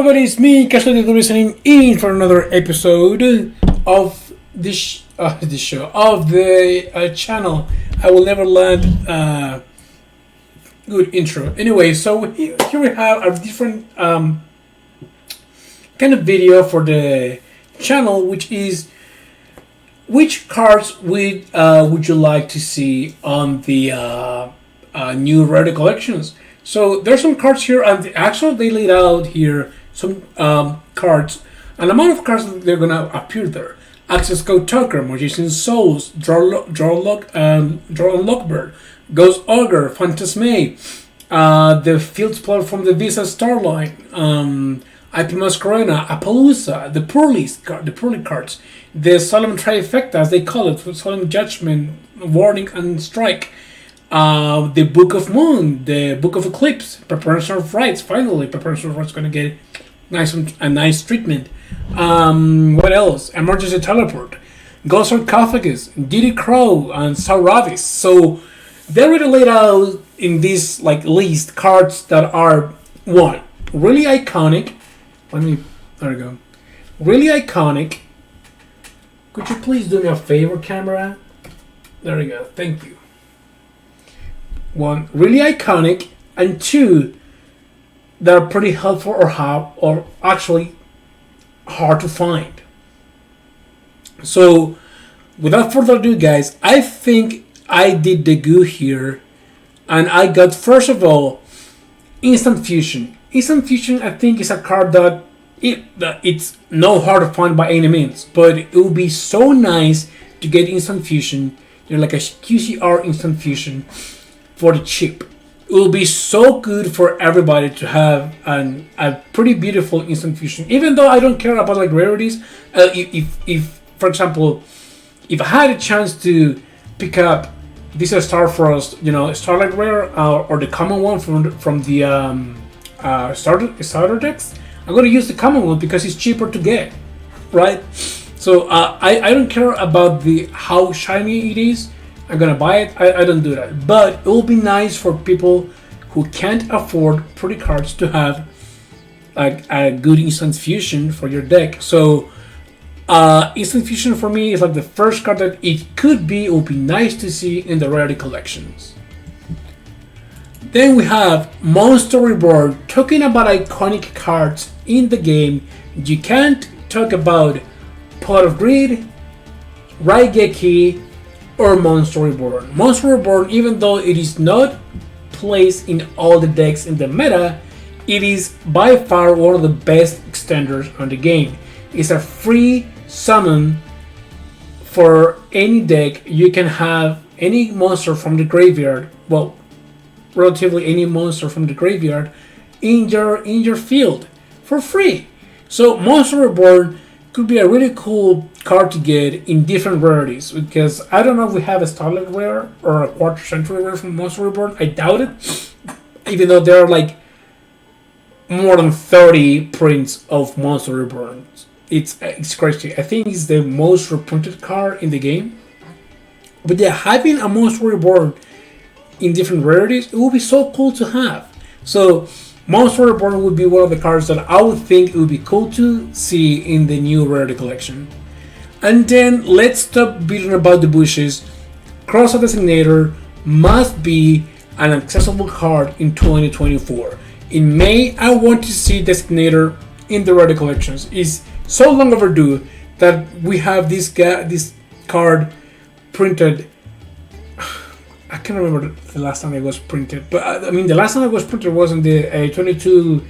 everybody, it's me, Casually listening in for another episode of this show, of the channel. I will never land good intro. Anyway, so here we have a different kind of video for the channel, which is which cards would you like to see on the new Rarity collections. So there's some cards here, and actually they laid out here some cards, an amount of cards that they're gonna appear there. Access Code Talker, Magician's Souls, Draw Unlockbird, Ghost Ogre, Phantasme, the Field Spell from the Visa Starline, IP Masquerena, Appaloosa, the Purley cards, the Solemn Trifecta, as they call it, Solemn Judgment, Warning and Strike, the Book of Moon, the Book of Eclipse, Preparation of Rights. Finally, Preparation of Rights is going to get a nice treatment. What else? Emergency Teleport, Ghost Sarcophagus, Diddy Crow, and Sauravis. So they already laid out in this list cards that are one really iconic. There we go. Really iconic. Could you please do me a favor, camera? There we go. Thank you. One, really iconic, and two, that are pretty helpful or actually hard to find. So, without further ado, guys, I think I did the good here, and I got, first of all, Instant Fusion. Instant Fusion, I think, is a card that it's no hard to find by any means, but it would be so nice to get Instant Fusion, like a QCR Instant Fusion, for the chip. It will be so good for everybody to have a pretty beautiful Instant Fusion. Even though I don't care about rarities, if for example, if I had a chance to pick up this Star Frost, Starlight Rare, or the common one from the starter decks, I'm gonna use the common one because it's cheaper to get, right? So I don't care about how shiny it is. I'm gonna buy it. I don't do that, but it will be nice for people who can't afford pretty cards to have a good Instant Fusion for your deck. So Instant Fusion for me is the first card that it could be. It would be nice to see in the Rarity collections. Then we have Monster Reborn. Talking about iconic cards in the game, you can't talk about Pot of Greed, Raigeki, or Monster Reborn. Monster Reborn, even though it is not placed in all the decks in the meta, it is by far one of the best extenders on the game. It's a free summon for any deck. You can have any monster from the graveyard, well, relatively any monster from the graveyard, in your field for free. So Monster Reborn could be a really cool card to get in different rarities, because I don't know if we have a Starlight Rare or a Quarter Century Rare from Monster Reborn. I doubt it, even though there are more than 30 prints of Monster Reborn. It's crazy. I think it's the most reprinted card in the game. But yeah, having a Monster Reborn in different rarities, it would be so cool to have. So Monster Reborn would be one of the cards that I would think it would be cool to see in the new Rarity collection. And then let's stop beating about the bushes. Cross Designator must be an accessible card in 2024. In May, I want to see Designator in the Rarity collections. It's so long overdue that we have this card printed. I can't remember the last time it was printed, but the last time it was printed was in the 22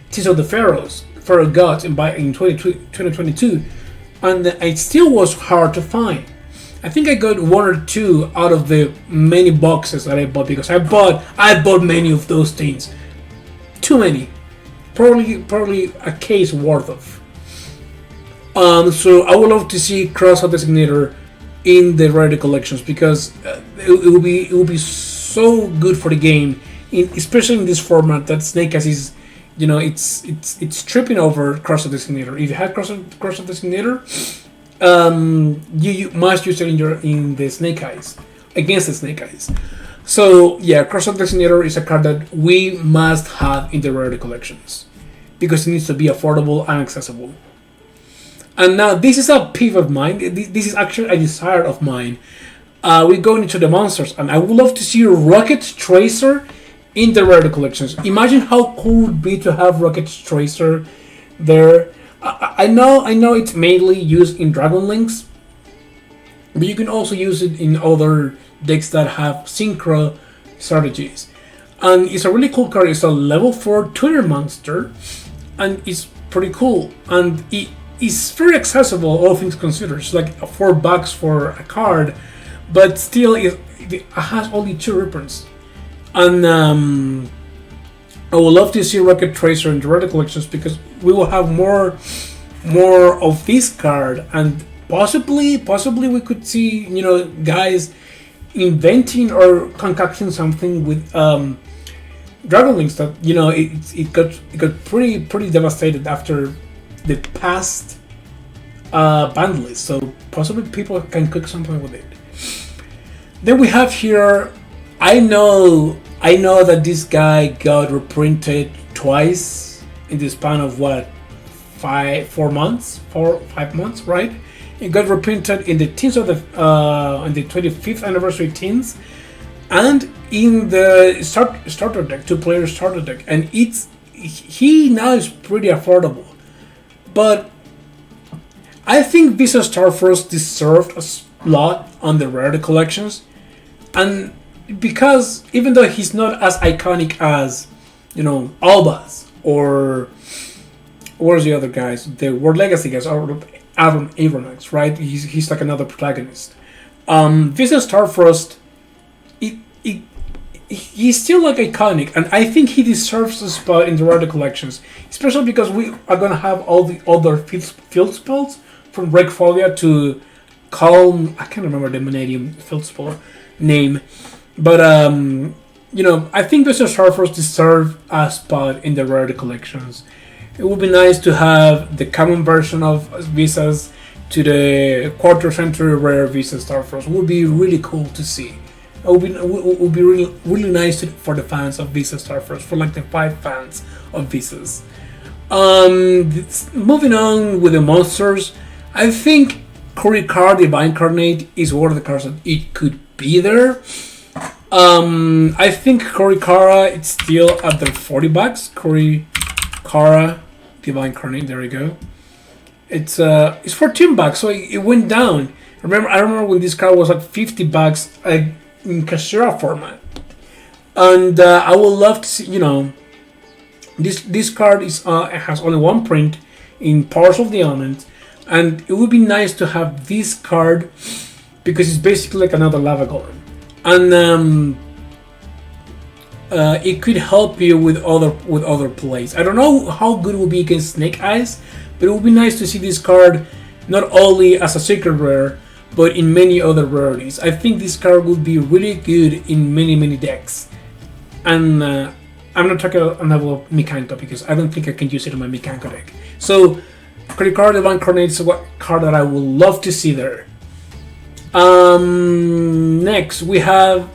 Tears of the Pharaoh Gods in 2022, and it still was hard to find. I think I got one or two out of the many boxes that I bought, because I bought many of those things, too many, probably a case worth of. So I would love to see Cross Designator in the Rarity collections, because it will be so good for the game, especially in this format that Snake Eyes is, it's tripping over Cross Designator. If you have Cross Designator, you must use it in the Snake Eyes, against the Snake Eyes. So yeah, Cross Designator is a card that we must have in the Rarity collections. because it needs to be affordable and accessible. And now this is a peeve of mine. This is actually a desire of mine. We're going into the monsters, and I would love to see Rocket Tracer in the Rarity collections. Imagine how cool it would be to have Rocket Tracer there. I know it's mainly used in Dragon Links, but you can also use it in other decks that have synchro strategies. And it's a really cool card. It's a level 4 Twitter monster, and it's pretty cool. And it is very accessible, all things considered. It's like $4 for a card, but still it has only 2 reprints. And I would love to see Rocket Tracer in the Rarity collections, because we will have more of this card, and possibly we could see, you know, guys inventing or concocting something with Dragon Links that, you know, it got pretty devastated after the past ban list. So possibly people can cook something with it. Then we have here, I know that this guy got reprinted twice in the span of what, 4 months, 5 months, right? It got reprinted in the teens of on the 25th anniversary teens, and in the starter deck, 2-player starter deck, and he now is pretty affordable. But I think Visa Starfrost deserved a slot on the Rarity collections, and because even though he's not as iconic as, you know, Albaz or where's the other guys, the World Legacy guys, or Adam Aronnax, right? He's like another protagonist. Visa Starfrost, he's still like iconic, and I think he deserves a spot in the Rarity collections, especially because we are gonna have all the other field spells from Breakfolia to Calm. I can't remember the Vanadium field spell name, but you know, I think Visa Starfrost deserves a spot in the Rarity collections. It would be nice to have the common version of Visas to the quarter century rare Visa Starfrost. It would be really cool to see. It would be really nice for the fans of Visa Starfrost, for like the 5 fans of Visas. Moving on with the monsters, I think Kurikara Divine Incarnate is one of the cards that it could be there. I think Kurikara, it's still at the $40. Kurikara Divine Incarnate, there we go. It's $14, so it went down. I remember when this card was like $50 in Kashira format, and I would love to see, you know, this card has only 1 print in Powers of the Element, and it would be nice to have this card because it's basically like another Lava Golem, and it could help you with other plays. I don't know how good it will be against Snake Eyes, but it would be nice to see this card not only as a secret rare, but in many other rarities. I think this card would be really good in many decks. And I'm not talking about Mikanko, because I don't think I can use it in my Mikanko deck. So, Kurikara Divine Incarnate is a card that I would love to see there. Next we have,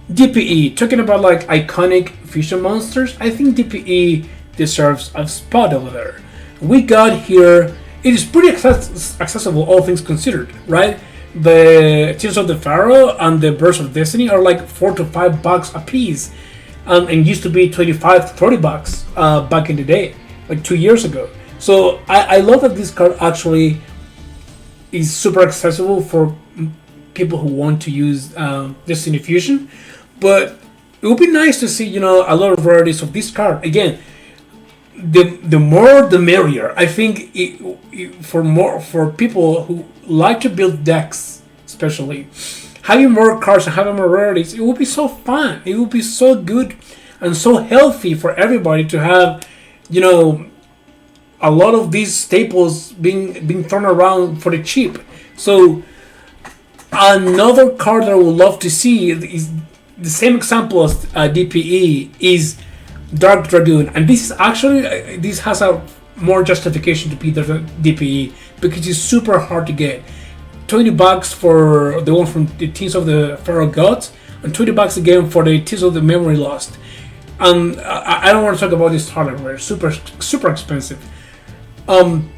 DPE. Talking about like iconic fusion monsters, I think DPE deserves a spot over there. We got here, it is pretty accessible, all things considered, right? The Tears of the Pharaoh and the Burst of Destiny are like $4 to $5 a piece, and used to be $25 to $30 back in the day, like 2 years ago. So I love that this card actually is super accessible for people who want to use Destiny Fusion. But it would be nice to see, you know, a lot of rarities of this card. Again, the more the merrier. I think for people who like to build decks, especially having more cards and having more rarities, it would be so fun. It would be so good and so healthy for everybody to have, you know, a lot of these staples being thrown around for the cheap. So another card that I would love to see is the same example as DPE is Dark Dragoon, and this is actually this has a more justification to be the DPE because it's super hard to get. $20 for the one from the Tears of the Pharaoh Gods, and $20 again for the Tears of the Memory Lost. And I don't want to talk about this hardware. Super expensive. Red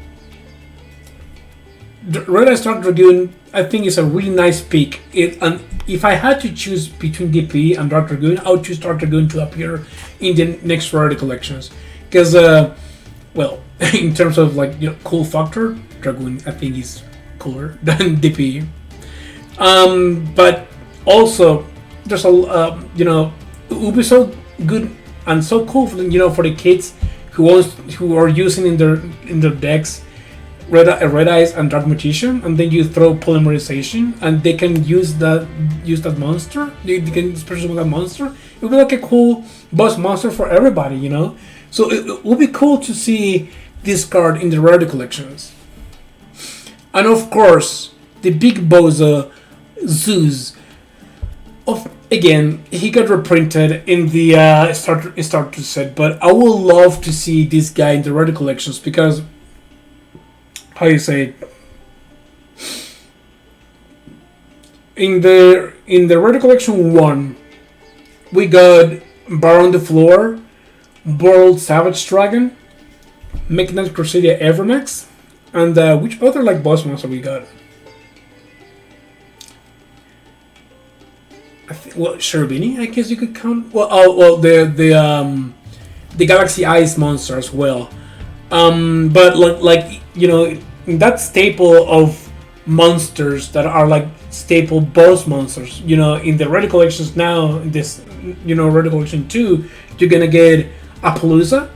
Eyes Dark Dragoon, I think, is a really nice pick. And if I had to choose between DP and Dark Dragoon, I would choose Dark Dragoon to appear in the next Rarity collections. Because, well, in terms of like, you know, cool factor, Dragoon I think is cooler than DP. But also, there's a you know, it would be so good and so cool for, you know, for the kids who are using in their decks Red Eyes and Dark Magician, and then you throw Polymerization, and they can use that monster. They can special with that monster. It would be like a cool boss monster for everybody, you know. So it would be cool to see this card in the Rarity collections. And of course, the big bozo Zeus. Again, he got reprinted in the starter set, but I would love to see this guy in the Rarity collections because, how you say it? In the Rarity collection 1, we got Baron the Floor, World Savage Dragon, Meknat Crusadia Evermax, and which other like boss monster we got? Well, Sherbini, I guess you could count. Well, the Galaxy Eyes monster as well. But like you know, that staple of monsters that are like staple boss monsters. You know, in the Rarity collections now, this, you know, Rarity collection 2, you're gonna get Appaloosa,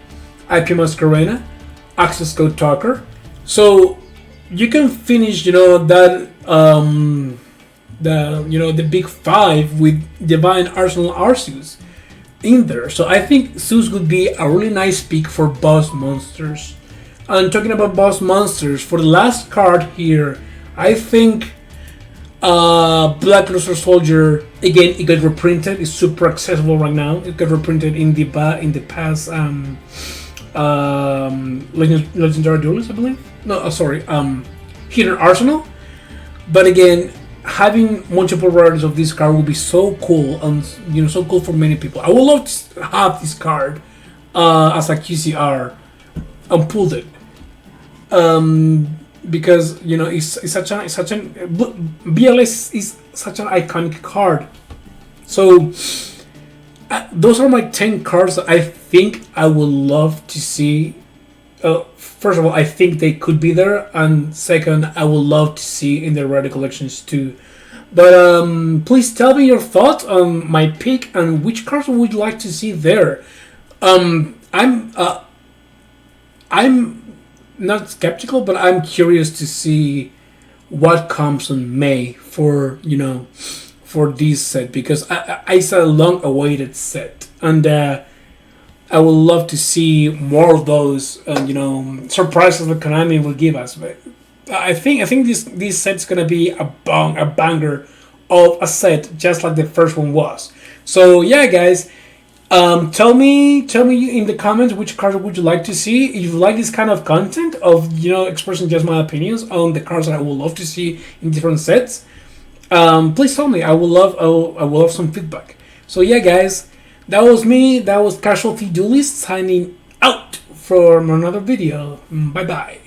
IP Masquerena, Access Code Talker. So you can finish, you know, that the big 5 with Divine Arsenal Arceus in there. So I think Zeus would be a really nice pick for boss monsters. And talking about boss monsters, for the last card here, I think Black Luster Soldier, again, it got reprinted. It's super accessible right now. It got reprinted in the past Legendary Duelist, I believe. No, sorry, Hidden Arsenal. But again, having multiple rarities of this card would be so cool, and you know, so cool for many people. I would love to have this card as a QCR and pulled it, because you know it's such an BLS is such an iconic card. So those are my 10 cards that I think I would love to see. First of all, I think they could be there, and second, I would love to see in the Rarity collections too. But please tell me your thoughts on my pick and which cards would you like to see there. I'm not skeptical, but I'm curious to see what comes in May for, you know, for this set, because it's a long-awaited set, and I would love to see more of those, you know, surprises that Konami will give us. But I think this set's gonna be a banger of a set, just like the first one was. So yeah, guys, tell me in the comments which cards would you like to see. If you like this kind of content of, you know, expressing just my opinions on the cards that I would love to see in different sets, please tell me. I would love some feedback. So yeah, guys. That was me. That was Casualty Duelist signing out from another video. Bye bye.